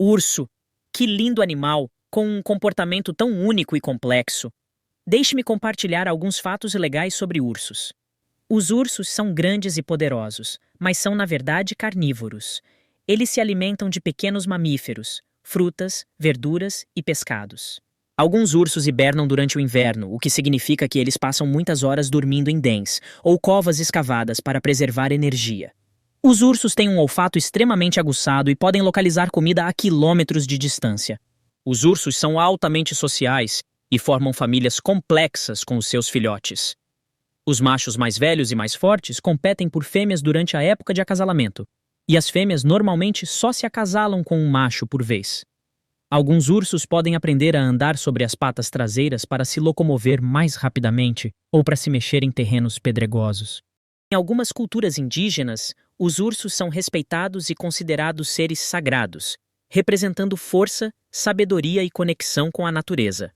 Urso. Que lindo animal, com um comportamento tão único e complexo. Deixe-me compartilhar alguns fatos legais sobre ursos. Os ursos são grandes e poderosos, mas são na verdade carnívoros. Eles se alimentam de pequenos mamíferos, frutas, verduras e pescados. Alguns ursos hibernam durante o inverno, o que significa que eles passam muitas horas dormindo em dens ou covas escavadas para preservar energia. Os ursos têm um olfato extremamente aguçado e podem localizar comida a quilômetros de distância. Os ursos são altamente sociais e formam famílias complexas com os seus filhotes. Os machos mais velhos e mais fortes competem por fêmeas durante a época de acasalamento, e as fêmeas normalmente só se acasalam com um macho por vez. Alguns ursos podem aprender a andar sobre as patas traseiras para se locomover mais rapidamente ou para se mexer em terrenos pedregosos. Em algumas culturas indígenas, os ursos são respeitados e considerados seres sagrados, representando força, sabedoria e conexão com a natureza.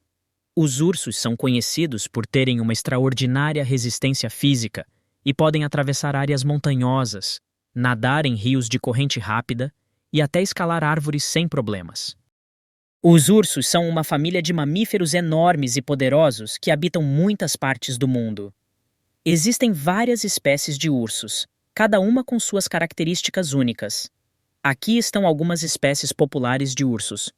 Os ursos são conhecidos por terem uma extraordinária resistência física e podem atravessar áreas montanhosas, nadar em rios de corrente rápida e até escalar árvores sem problemas. Os ursos são uma família de mamíferos enormes e poderosos que habitam muitas partes do mundo. Existem várias espécies de ursos, cada uma com suas características únicas. Aqui estão algumas espécies populares de ursos.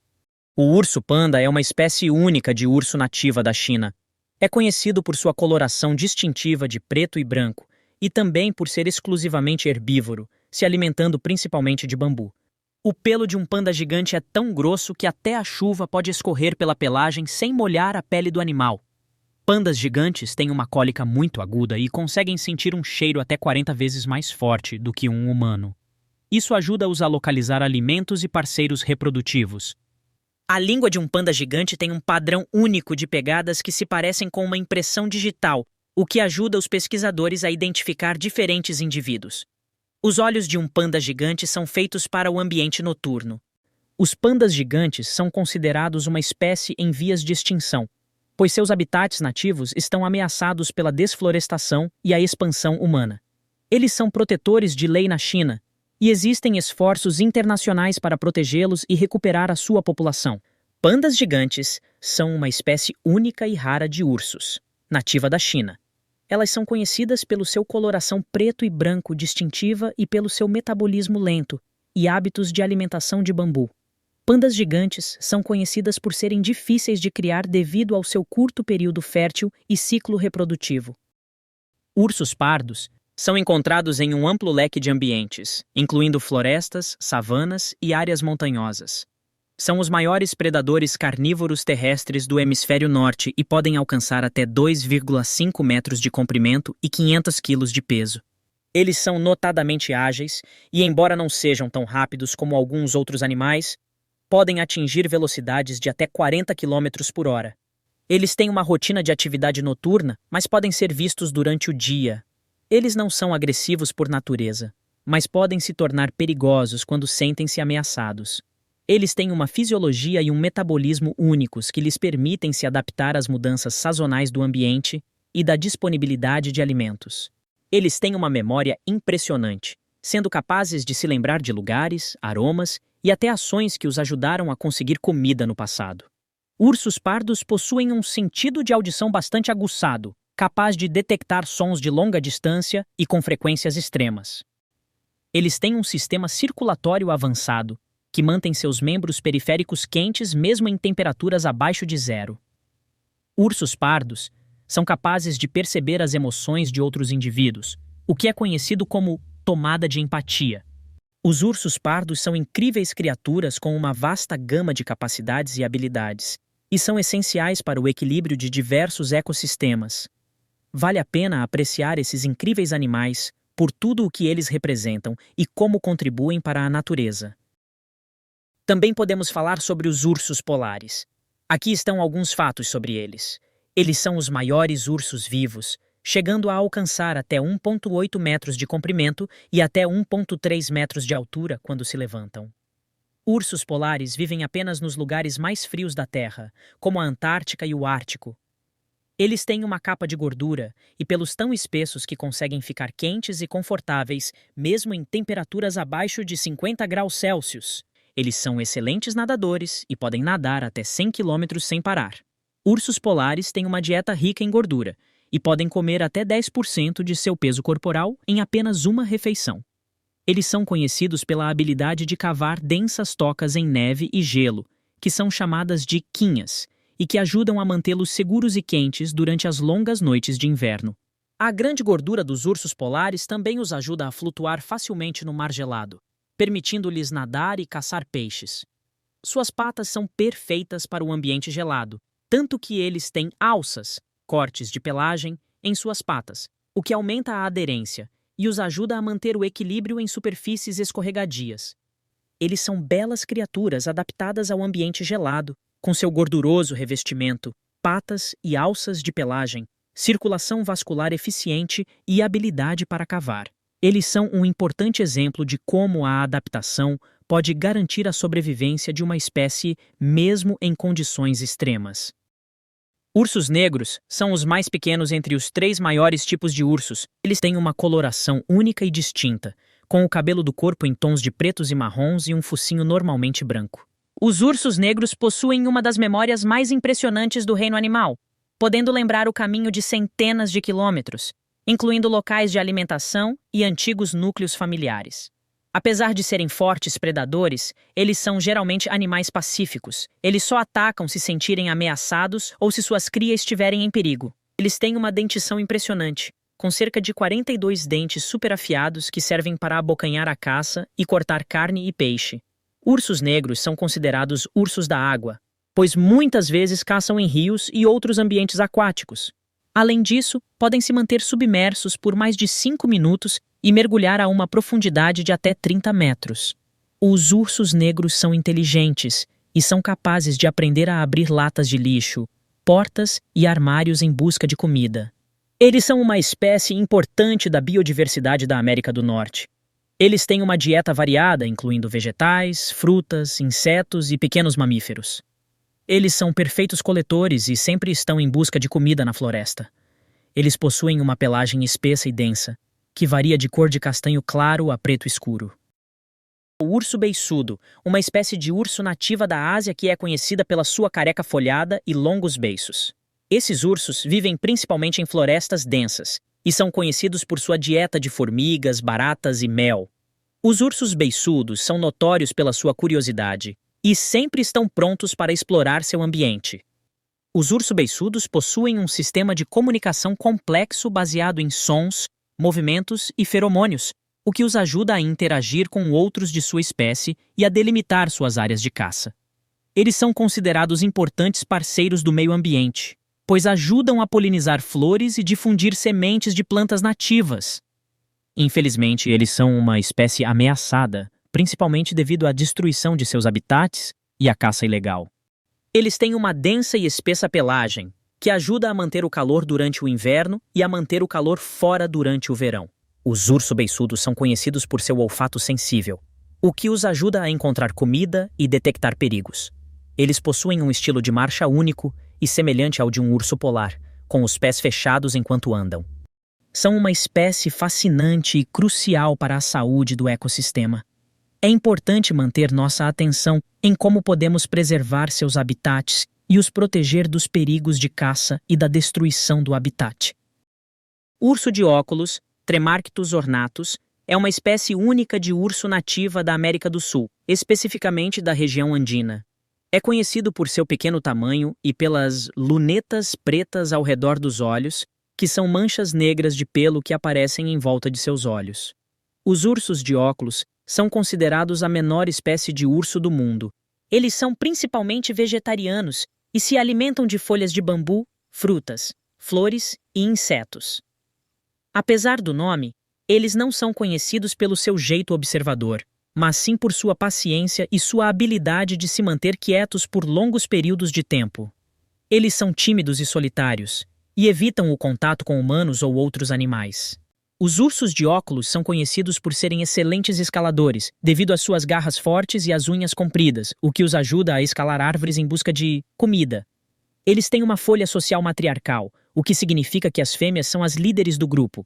O urso panda é uma espécie única de urso nativa da China. É conhecido por sua coloração distintiva de preto e branco e também por ser exclusivamente herbívoro, se alimentando principalmente de bambu. O pelo de um panda gigante é tão grosso que até a chuva pode escorrer pela pelagem sem molhar a pele do animal. Pandas gigantes têm uma cólica muito aguda e conseguem sentir um cheiro até 40 vezes mais forte do que um humano. Isso ajuda-os a localizar alimentos e parceiros reprodutivos. A língua de um panda gigante tem um padrão único de pegadas que se parecem com uma impressão digital, o que ajuda os pesquisadores a identificar diferentes indivíduos. Os olhos de um panda gigante são feitos para o ambiente noturno. Os pandas gigantes são considerados uma espécie em vias de extinção, pois seus habitats nativos estão ameaçados pela desflorestação e a expansão humana. Eles são protetores de lei na China, e existem esforços internacionais para protegê-los e recuperar a sua população. Pandas gigantes são uma espécie única e rara de ursos, nativa da China. Elas são conhecidas pelo seu coloração preto e branco distintiva e pelo seu metabolismo lento e hábitos de alimentação de bambu. Pandas gigantes são conhecidas por serem difíceis de criar devido ao seu curto período fértil e ciclo reprodutivo. Ursos pardos são encontrados em um amplo leque de ambientes, incluindo florestas, savanas e áreas montanhosas. São os maiores predadores carnívoros terrestres do hemisfério norte e podem alcançar até 2,5 metros de comprimento e 500 quilos de peso. Eles são notadamente ágeis e, embora não sejam tão rápidos como alguns outros animais, podem atingir velocidades de até 40 km por hora. Eles têm uma rotina de atividade noturna, mas podem ser vistos durante o dia. Eles não são agressivos por natureza, mas podem se tornar perigosos quando sentem-se ameaçados. Eles têm uma fisiologia e um metabolismo únicos que lhes permitem se adaptar às mudanças sazonais do ambiente e da disponibilidade de alimentos. Eles têm uma memória impressionante, sendo capazes de se lembrar de lugares, aromas e até ações que os ajudaram a conseguir comida no passado. Ursos pardos possuem um sentido de audição bastante aguçado, capaz de detectar sons de longa distância e com frequências extremas. Eles têm um sistema circulatório avançado, que mantém seus membros periféricos quentes mesmo em temperaturas abaixo de zero. Ursos pardos são capazes de perceber as emoções de outros indivíduos, o que é conhecido como tomada de empatia. Os ursos pardos são incríveis criaturas com uma vasta gama de capacidades e habilidades, e são essenciais para o equilíbrio de diversos ecossistemas. Vale a pena apreciar esses incríveis animais por tudo o que eles representam e como contribuem para a natureza. Também podemos falar sobre os ursos polares. Aqui estão alguns fatos sobre eles. Eles são os maiores ursos vivos, chegando a alcançar até 1,8 metros de comprimento e até 1,3 metros de altura quando se levantam. Ursos polares vivem apenas nos lugares mais frios da Terra, como a Antártica e o Ártico. Eles têm uma capa de gordura e pelos tão espessos que conseguem ficar quentes e confortáveis, mesmo em temperaturas abaixo de 50 graus Celsius. Eles são excelentes nadadores e podem nadar até 100 quilômetros sem parar. Ursos polares têm uma dieta rica em gordura e podem comer até 10% de seu peso corporal em apenas uma refeição. Eles são conhecidos pela habilidade de cavar densas tocas em neve e gelo, que são chamadas de quinhas, e que ajudam a mantê-los seguros e quentes durante as longas noites de inverno. A grande gordura dos ursos polares também os ajuda a flutuar facilmente no mar gelado, permitindo-lhes nadar e caçar peixes. Suas patas são perfeitas para o ambiente gelado, tanto que eles têm alças, cortes de pelagem, em suas patas, o que aumenta a aderência e os ajuda a manter o equilíbrio em superfícies escorregadias. Eles são belas criaturas adaptadas ao ambiente gelado, com seu gorduroso revestimento, patas e alças de pelagem, circulação vascular eficiente e habilidade para cavar. Eles são um importante exemplo de como a adaptação pode garantir a sobrevivência de uma espécie mesmo em condições extremas. Ursos negros são os mais pequenos entre os 3 maiores tipos de ursos. Eles têm uma coloração única e distinta, com o cabelo do corpo em tons de pretos e marrons e um focinho normalmente branco. Os ursos negros possuem uma das memórias mais impressionantes do reino animal, podendo lembrar o caminho de centenas de quilômetros, incluindo locais de alimentação e antigos núcleos familiares. Apesar de serem fortes predadores, eles são geralmente animais pacíficos. Eles só atacam se sentirem ameaçados ou se suas crias estiverem em perigo. Eles têm uma dentição impressionante, com cerca de 42 dentes superafiados que servem para abocanhar a caça e cortar carne e peixe. Ursos negros são considerados ursos da água, pois muitas vezes caçam em rios e outros ambientes aquáticos. Além disso, podem se manter submersos por mais de 5 minutos e mergulhar a uma profundidade de até 30 metros. Os ursos negros são inteligentes e são capazes de aprender a abrir latas de lixo, portas e armários em busca de comida. Eles são uma espécie importante da biodiversidade da América do Norte. Eles têm uma dieta variada, incluindo vegetais, frutas, insetos e pequenos mamíferos. Eles são perfeitos coletores e sempre estão em busca de comida na floresta. Eles possuem uma pelagem espessa e densa, que varia de cor de castanho claro a preto escuro. O urso beiçudo, uma espécie de urso nativa da Ásia que é conhecida pela sua careca folhada e longos beiços. Esses ursos vivem principalmente em florestas densas e são conhecidos por sua dieta de formigas, baratas e mel. Os ursos beiçudos são notórios pela sua curiosidade e sempre estão prontos para explorar seu ambiente. Os ursos beiçudos possuem um sistema de comunicação complexo baseado em sons, movimentos e feromônios, o que os ajuda a interagir com outros de sua espécie e a delimitar suas áreas de caça. Eles são considerados importantes parceiros do meio ambiente, pois ajudam a polinizar flores e difundir sementes de plantas nativas. Infelizmente, eles são uma espécie ameaçada, principalmente devido à destruição de seus habitats e à caça ilegal. Eles têm uma densa e espessa pelagem, que ajuda a manter o calor durante o inverno e a manter o calor fora durante o verão. Os ursos beiçudos são conhecidos por seu olfato sensível, o que os ajuda a encontrar comida e detectar perigos. Eles possuem um estilo de marcha único e semelhante ao de um urso polar, com os pés fechados enquanto andam. São uma espécie fascinante e crucial para a saúde do ecossistema. É importante manter nossa atenção em como podemos preservar seus habitats e os proteger dos perigos de caça e da destruição do habitat. Urso de óculos, Tremarctos ornatus, é uma espécie única de urso nativa da América do Sul, especificamente da região andina. É conhecido por seu pequeno tamanho e pelas lunetas pretas ao redor dos olhos, que são manchas negras de pelo que aparecem em volta de seus olhos. Os ursos de óculos são considerados a menor espécie de urso do mundo. Eles são principalmente vegetarianos e se alimentam de folhas de bambu, frutas, flores e insetos. Apesar do nome, eles não são conhecidos pelo seu jeito observador, mas sim por sua paciência e sua habilidade de se manter quietos por longos períodos de tempo. Eles são tímidos e solitários, e evitam o contato com humanos ou outros animais. Os ursos de óculos são conhecidos por serem excelentes escaladores, devido às suas garras fortes e às unhas compridas, o que os ajuda a escalar árvores em busca de comida. Eles têm uma folha social matriarcal, o que significa que as fêmeas são as líderes do grupo.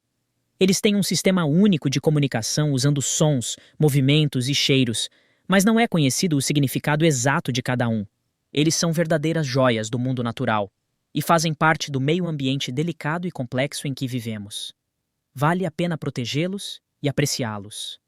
Eles têm um sistema único de comunicação usando sons, movimentos e cheiros, Mas não é conhecido o significado exato de cada um. Eles são verdadeiras joias do mundo natural e fazem parte do meio ambiente delicado e complexo em que vivemos. Vale a pena protegê-los e apreciá-los.